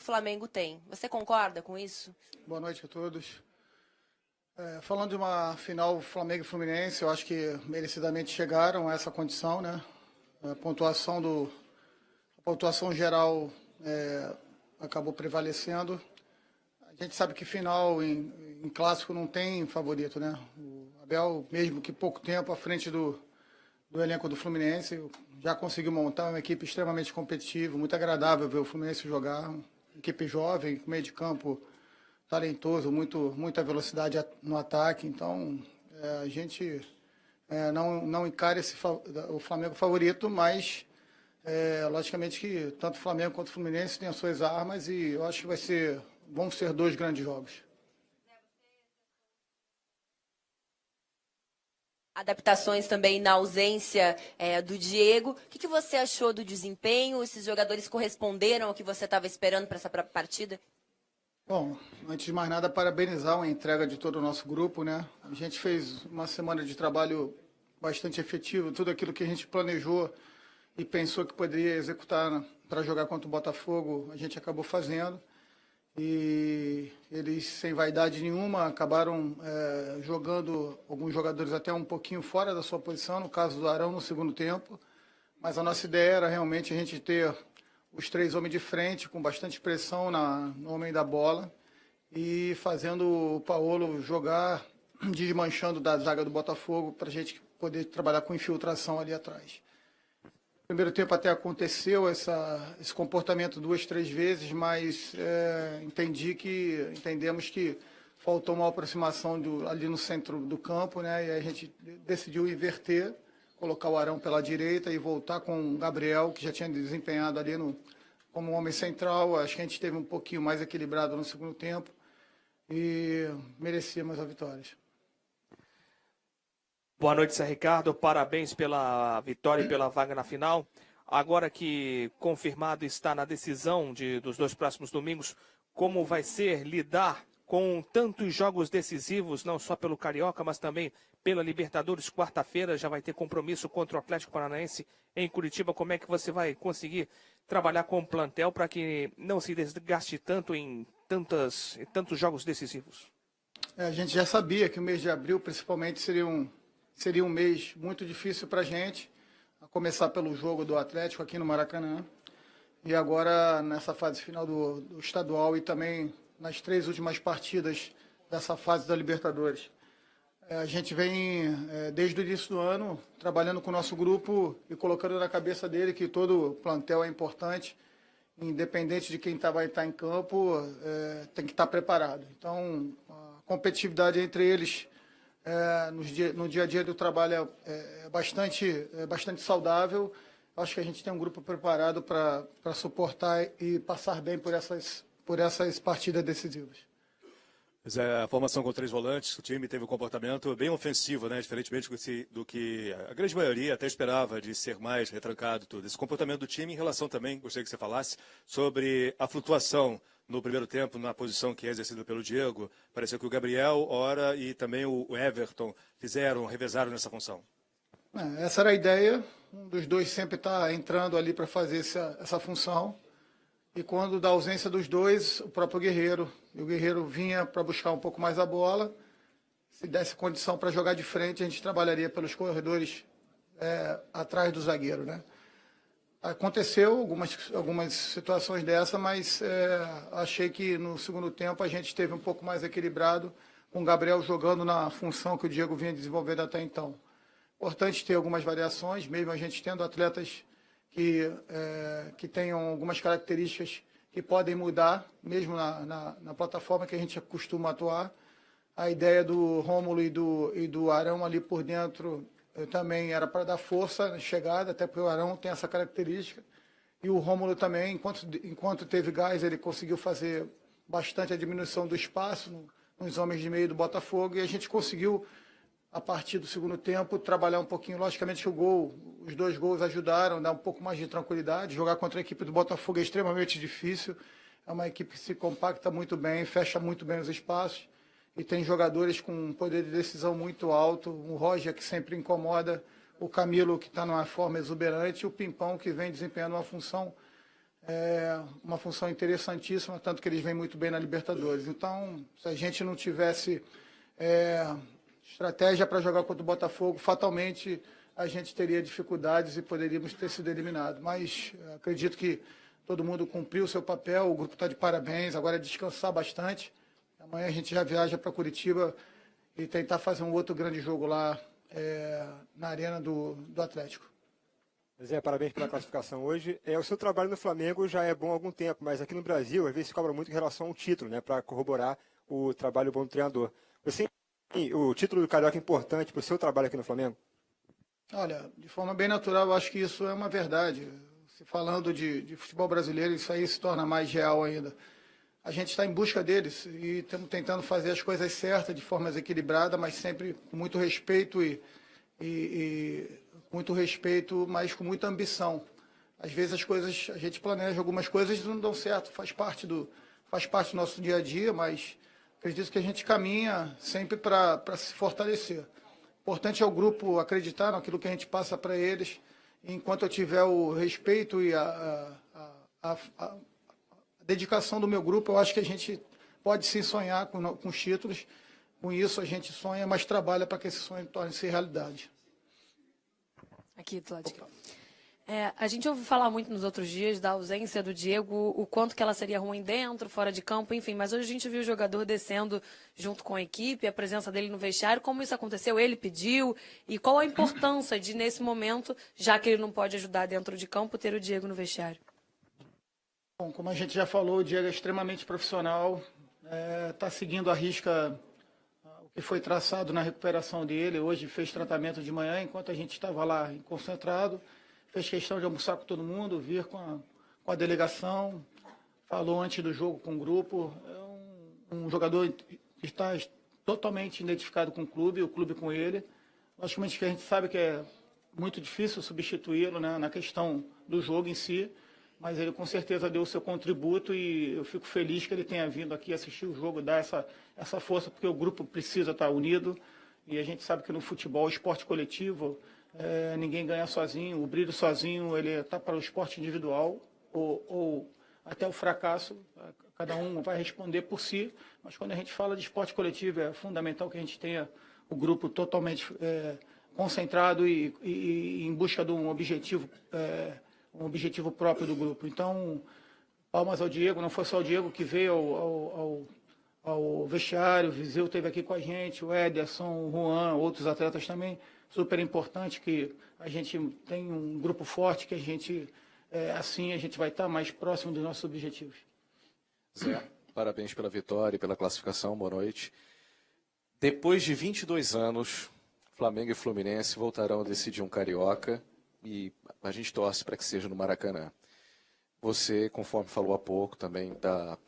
o Flamengo tem. Você concorda com isso? Boa noite a todos. Falando de uma final Flamengo e Fluminense, eu acho que merecidamente chegaram a essa condição, né? A pontuação geral acabou prevalecendo. A gente sabe que final em clássico não tem favorito, né? O Abel, mesmo que pouco tempo à frente do elenco do Fluminense, já conseguiu montar uma equipe extremamente competitiva, muito agradável ver o Fluminense jogar. Uma equipe jovem, com meio de campo talentoso, muita velocidade no ataque. Então, a gente não encara o Flamengo favorito, mas logicamente que tanto o Flamengo quanto o Fluminense têm as suas armas e eu acho que vão ser 2 grandes jogos. Adaptações também na ausência do Diego. O que você achou do desempenho? Esses jogadores corresponderam ao que você estava esperando para essa partida? Bom, antes de mais nada, parabenizar a entrega de todo o nosso grupo, né? A gente fez uma semana de trabalho bastante efetivo, tudo aquilo que a gente planejou e pensou que poderia executar para jogar contra o Botafogo, a gente acabou fazendo. E eles, sem vaidade nenhuma, acabaram jogando alguns jogadores até um pouquinho fora da sua posição, no caso do Arão no segundo tempo. Mas a nossa ideia era realmente a gente ter os 3 homens de frente, com bastante pressão no homem da bola, e fazendo o Paulo jogar, desmanchando da zaga do Botafogo, para a gente poder trabalhar com infiltração ali atrás. No primeiro tempo até aconteceu esse comportamento 2, 3 vezes, mas entendemos que faltou uma aproximação ali no centro do campo, né? E a gente decidiu inverter, colocar o Arão pela direita e voltar com o Gabriel, que já tinha desempenhado ali como homem central. Acho que a gente esteve um pouquinho mais equilibrado no segundo tempo e merecíamos a vitória. Boa noite, Zé Ricardo. Parabéns pela vitória e pela vaga na final. Agora que confirmado está na decisão dos 2 próximos domingos, como vai ser lidar com tantos jogos decisivos, não só pelo Carioca, mas também pela Libertadores? Quarta-feira já vai ter compromisso contra o Atlético Paranaense em Curitiba. Como é que você vai conseguir trabalhar com o plantel para que não se desgaste tanto em tantos jogos decisivos? A gente já sabia que o mês de abril, principalmente, seria um mês muito difícil para a gente, a começar pelo jogo do Atlético aqui no Maracanã. E agora, nessa fase final do estadual e também nas 3 últimas partidas dessa fase da Libertadores. A gente vem, desde o início do ano, trabalhando com o nosso grupo e colocando na cabeça dele que todo o plantel é importante, independente de quem vai estar em campo, tem que estar preparado. Então, a competitividade entre eles no dia a dia do trabalho é bastante saudável. Acho que a gente tem um grupo preparado para suportar e passar bem por essas partidas decisivas. A formação com 3 volantes, o time teve um comportamento bem ofensivo, né? Diferentemente do que a grande maioria até esperava, de ser mais retrancado. Tudo. Esse comportamento do time em relação também, gostaria que você falasse, sobre a flutuação no primeiro tempo, na posição que é exercida pelo Diego. Pareceu que o Gabriel, Ora e também o Everton revezaram nessa função. Essa era a ideia. Um dos 2 sempre está entrando ali para fazer essa função. E quando da ausência dos 2, o próprio Guerreiro. E o Guerreiro vinha para buscar um pouco mais a bola. Se desse condição para jogar de frente, a gente trabalharia pelos corredores atrás do zagueiro, né? Aconteceu algumas situações dessa, mas achei que no segundo tempo a gente esteve um pouco mais equilibrado, com o Gabriel jogando na função que o Diego vinha desenvolvendo até então. Importante ter algumas variações, mesmo a gente tendo atletas que tenham algumas características que podem mudar, mesmo na plataforma que a gente costuma atuar. A ideia do Rômulo e do Arão ali por dentro também era para dar força na chegada, até porque o Arão tem essa característica. E o Rômulo também, enquanto teve gás, ele conseguiu fazer bastante a diminuição do espaço nos homens de meio do Botafogo, e a gente conseguiu, a partir do segundo tempo, trabalhar um pouquinho. Logicamente os 2 gols ajudaram, dar um pouco mais de tranquilidade. Jogar contra a equipe do Botafogo é extremamente difícil. É uma equipe que se compacta muito bem, fecha muito bem os espaços e tem jogadores com um poder de decisão muito alto. O Roger, que sempre incomoda, o Camilo, que está numa forma exuberante, e o Pimpão, que vem desempenhando uma função uma função interessantíssima, tanto que eles vêm muito bem na Libertadores. Então, se a gente não tivesse estratégia para jogar contra o Botafogo, fatalmente a gente teria dificuldades e poderíamos ter sido eliminados. Mas acredito que todo mundo cumpriu o seu papel, o grupo está de parabéns, agora é descansar bastante. Amanhã a gente já viaja para Curitiba e tentar fazer um outro grande jogo lá na arena do Atlético. Zé, parabéns pela classificação hoje. O seu trabalho no Flamengo já é bom há algum tempo, mas aqui no Brasil, às vezes se cobra muito em relação ao título, né, para corroborar o trabalho bom do treinador. Você tem o título do Carioca importante para o seu trabalho aqui no Flamengo? Olha, de forma bem natural, eu acho que isso é uma verdade. Se falando de futebol brasileiro, isso aí se torna mais real ainda. A gente está em busca deles e estamos tentando fazer as coisas certas, de forma equilibrada, mas sempre com muito respeito muito respeito, mas com muita ambição. Às vezes as coisas, a gente planeja algumas coisas e não dão certo, faz parte do nosso dia a dia, mas acredito que a gente caminha sempre para se fortalecer. O importante é o grupo acreditar naquilo que a gente passa para eles. Enquanto eu tiver o respeito e a dedicação do meu grupo, eu acho que a gente pode sim sonhar com os títulos. Com isso a gente sonha, mas trabalha para que esse sonho torne-se realidade. Aqui, do lado de cá. A gente ouviu falar muito nos outros dias da ausência do Diego, o quanto que ela seria ruim dentro, fora de campo, enfim. Mas hoje a gente viu o jogador descendo junto com a equipe, a presença dele no vestiário. Como isso aconteceu? Ele pediu? E qual a importância de, nesse momento, já que ele não pode ajudar dentro de campo, ter o Diego no vestiário? Bom, como a gente já falou, o Diego é extremamente profissional, está seguindo à risca o que foi traçado na recuperação dele. Hoje fez tratamento de manhã, enquanto a gente estava lá concentrado. Fez questão de almoçar com todo mundo, vir com a delegação, falou antes do jogo com o grupo. É um jogador que está totalmente identificado com o clube com ele. Logicamente que a gente sabe que é muito difícil substituí-lo, né, na questão do jogo em si, mas ele com certeza deu o seu contributo e eu fico feliz que ele tenha vindo aqui assistir o jogo, dar essa força, porque o grupo precisa estar unido e a gente sabe que no futebol, esporte coletivo, ninguém ganha sozinho, o brilho sozinho ele está para o esporte individual ou até o fracasso, cada um vai responder por si, mas quando a gente fala de esporte coletivo é fundamental que a gente tenha o grupo totalmente concentrado e em busca de um objetivo próprio do grupo. Então, palmas ao Diego, não foi só o Diego que veio ao vestiário, o Viseu esteve aqui com a gente, o Ederson, o Juan, outros atletas também. Super importante que a gente tem um grupo forte, que a gente, assim, a gente vai estar mais próximo dos nossos objetivos. Zé, parabéns pela vitória e pela classificação, boa noite. Depois de 22 anos, Flamengo e Fluminense voltarão a decidir um Carioca e a gente torce para que seja no Maracanã. Você, conforme falou há pouco, também está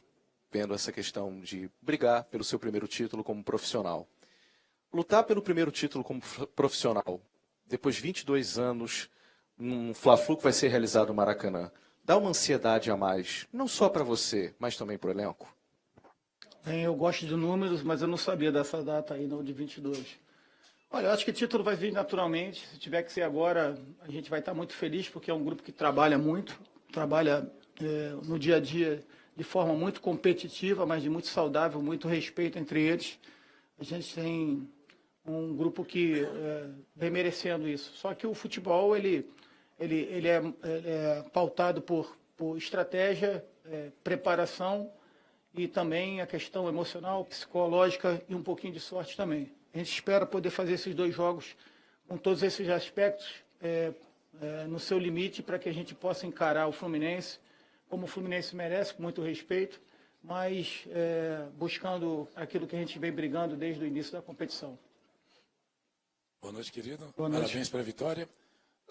vendo essa questão de brigar pelo seu primeiro título como profissional. Lutar pelo primeiro título como profissional, depois de 22 anos, num Fla-Flu que vai ser realizado no Maracanã, dá uma ansiedade a mais, não só para você, mas também para o elenco? Eu gosto de números, mas eu não sabia dessa data aí, não, de 22. Olha, eu acho que o título vai vir naturalmente. Se tiver que ser agora, a gente vai estar muito feliz, porque é um grupo que trabalha muito, trabalha no dia a dia de forma muito competitiva, mas de muito saudável, muito respeito entre eles. A gente tem um grupo que vem merecendo isso. Só que o futebol ele é pautado por estratégia, preparação e também a questão emocional, psicológica e um pouquinho de sorte também. A gente espera poder fazer esses dois jogos com todos esses aspectos no seu limite para que a gente possa encarar o Fluminense como o Fluminense merece, com muito respeito, mas buscando aquilo que a gente vem brigando desde o início da competição. Boa noite, querido. Boa noite. Parabéns pela vitória.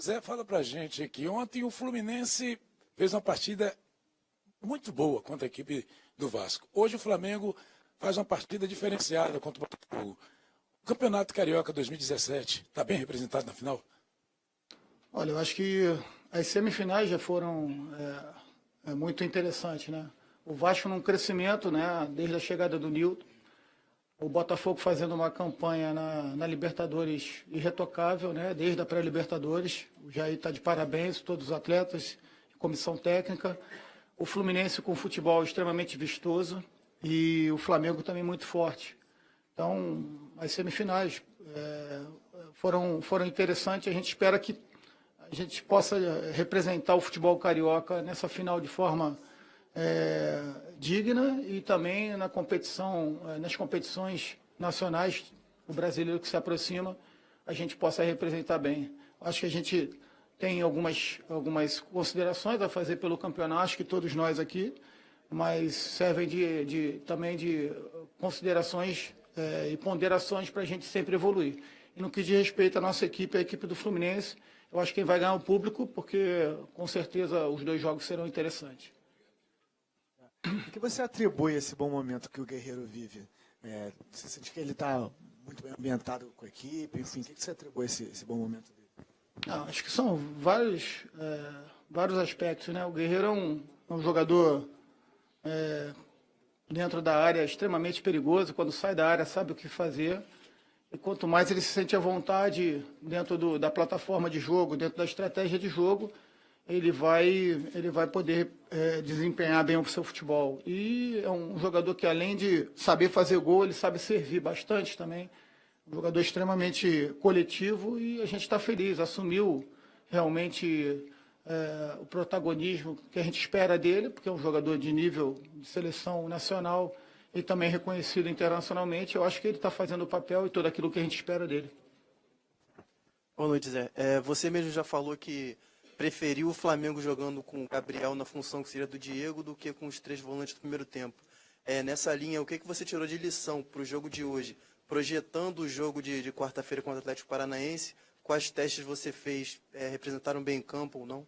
Zé, fala pra gente que ontem o Fluminense fez uma partida muito boa contra a equipe do Vasco. Hoje o Flamengo faz uma partida diferenciada contra o Botafogo. O Campeonato Carioca 2017 está bem representado na final? Olha, eu acho que as semifinais já foram muito interessantes, né? O Vasco num crescimento, né, desde a chegada do Nilton. O Botafogo fazendo uma campanha na Libertadores irretocável, né, desde a pré-Libertadores. O Jair está de parabéns, todos os atletas, comissão técnica. o Fluminense com futebol extremamente vistoso e o Flamengo também muito forte. Então, as semifinais foram interessantes. A gente espera que a gente possa representar o futebol carioca nessa final de forma digna e também na competição, nas competições nacionais, o brasileiro que se aproxima, a gente possa representar bem. Acho que a gente tem algumas considerações a fazer pelo campeonato, acho que todos nós aqui, mas servem também de considerações e ponderações para a gente sempre evoluir. E no que diz respeito à nossa equipe, a equipe do Fluminense, eu acho que quem vai ganhar é o público, porque com certeza os 2 jogos serão interessantes. O que você atribui a esse bom momento que o Guerreiro vive? Você sente que ele está muito bem ambientado com a equipe? Enfim, o que você atribui a esse bom momento dele? Não, acho que são vários aspectos, né? O Guerreiro é um jogador dentro da área extremamente perigoso. Quando sai da área, sabe o que fazer. E quanto mais ele se sente à vontade dentro da plataforma de jogo, dentro da estratégia de jogo, ele vai poder desempenhar bem o seu futebol. E é um jogador que, além de saber fazer gol, ele sabe servir bastante também. Um jogador extremamente coletivo e a gente está feliz. Assumiu realmente o protagonismo que a gente espera dele, porque é um jogador de nível de seleção nacional e também reconhecido internacionalmente. Eu acho que ele está fazendo o papel e tudo aquilo que a gente espera dele. Boa noite, Zé. Você mesmo já falou que preferiu o Flamengo jogando com o Gabriel na função que seria do Diego do que com os 3 volantes do primeiro tempo. Nessa linha, o que você tirou de lição para o jogo de hoje? Projetando o jogo de quarta-feira contra o Atlético Paranaense, quais testes você fez? Representaram bem em campo ou não?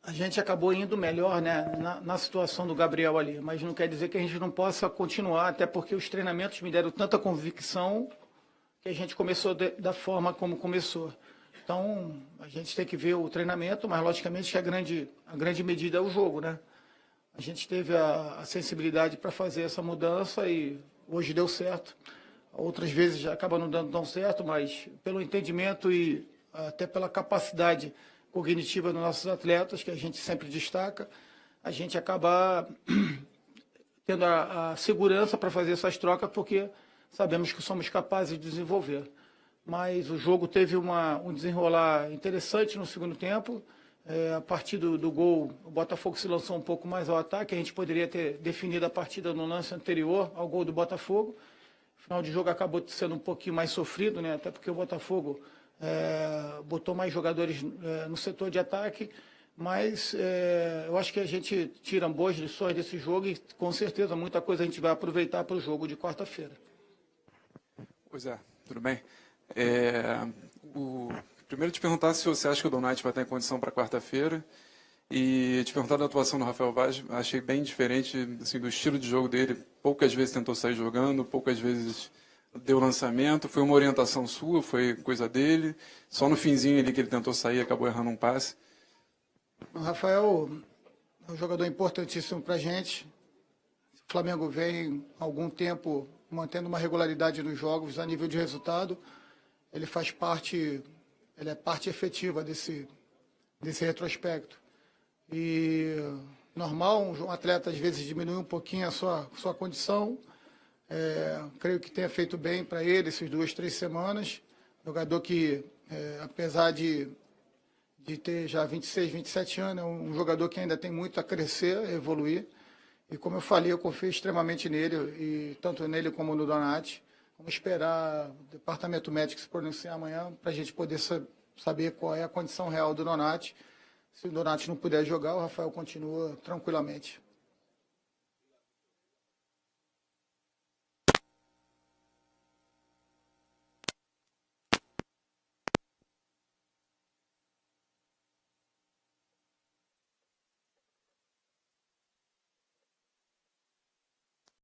A gente acabou indo melhor, né, na situação do Gabriel ali, mas não quer dizer que a gente não possa continuar, até porque os treinamentos me deram tanta convicção que a gente começou da forma como começou. Então, a gente tem que ver o treinamento, mas logicamente que a grande medida é o jogo, né? A gente teve a sensibilidade para fazer essa mudança e hoje deu certo. Outras vezes já acaba não dando tão certo, mas pelo entendimento e até pela capacidade cognitiva dos nossos atletas, que a gente sempre destaca, a gente acaba tendo a segurança para fazer essas trocas, porque sabemos que somos capazes de desenvolver. Mas o jogo teve um desenrolar interessante no segundo tempo. A partir do gol, o Botafogo se lançou um pouco mais ao ataque. A gente poderia ter definido a partida no lance anterior ao gol do Botafogo. O final de jogo acabou sendo um pouquinho mais sofrido, né? Até porque o Botafogo botou mais jogadores no setor de ataque. Mas eu acho que a gente tira boas lições desse jogo e com certeza muita coisa a gente vai aproveitar para o jogo de quarta-feira. Pois é, tudo bem. Primeiro te perguntar se você acha que o Donati vai estar em condição para quarta-feira e te perguntar da atuação do Rafael Vaz. Achei bem diferente assim, do estilo de jogo dele. Poucas vezes tentou sair jogando, poucas vezes deu lançamento. Foi uma orientação sua, foi coisa dele. Só no finzinho ali que ele tentou sair, acabou errando um passe. O Rafael é um jogador importantíssimo para a gente. O Flamengo vem há algum tempo mantendo uma regularidade nos jogos a nível de resultado. Ele faz parte, ele é parte efetiva desse retrospecto. E normal, um atleta às vezes diminui um pouquinho a sua condição. Creio que tenha feito bem para ele essas 2, 3 semanas. Jogador que, apesar de ter já 26, 27 anos, é um jogador que ainda tem muito a crescer, a evoluir. E como eu falei, eu confio extremamente nele, e tanto nele como no Donati. Vamos esperar o departamento médico se pronunciar amanhã para a gente poder saber qual é a condição real do Donati. Se o Donati não puder jogar, o Rafael continua tranquilamente.